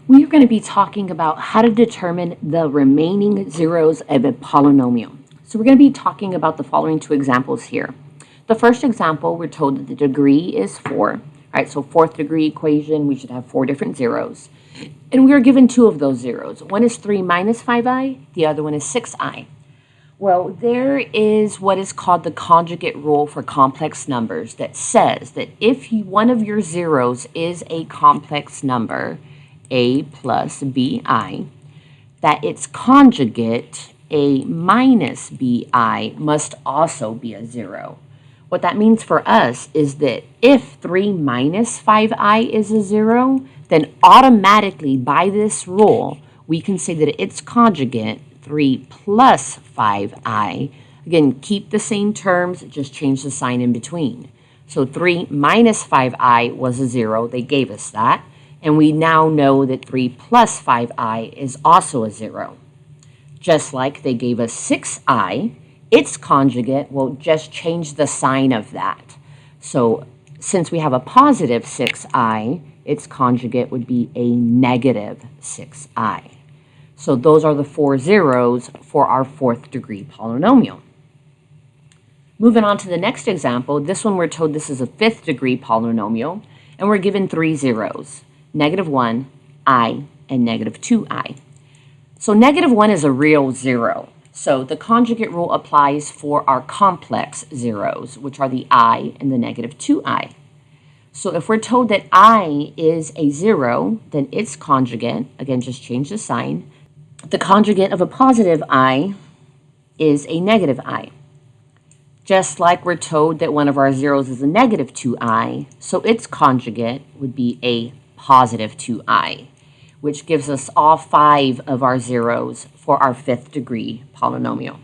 We are going to be talking about how to determine the remaining zeros of a polynomial. So we're going to be talking about the following two examples here. The first example, we're told that the degree is 4. Right, so fourth degree equation, we should have 4 different zeros. And we are given two of those zeros. One is 3 minus 5i, the other one is 6i. Well, there is what is called the conjugate rule for complex numbers that says that if one of your zeros is a complex number, a plus bi, that its conjugate, a minus bi, must also be a zero. What that means for us is that if 3 minus 5i is a zero, then automatically by this rule, we can say that its conjugate, 3 plus 5i, again, keep the same terms, just change the sign in between. So 3 minus 5i was a zero, they gave us that. And we now know that 3 plus 5i is also a zero. Just like they gave us 6i, its conjugate will just change the sign of that. So since we have a positive 6i, its conjugate would be a negative 6i. So those are the 4 zeros for our fourth degree polynomial. Moving on to the next example, this one we're told this is a fifth degree polynomial, and we're given 3 zeros, -1, I, and -2i. So -1 is a real zero. So the conjugate rule applies for our complex zeros, which are the I and the -2i. So if we're told that I is a zero, then its conjugate, again, just change the sign. The conjugate of a positive I is a negative I. Just like we're told that one of our zeros is a -2i, so its conjugate would be a positive 2i, which gives us all 5 of our zeros for our fifth degree polynomial.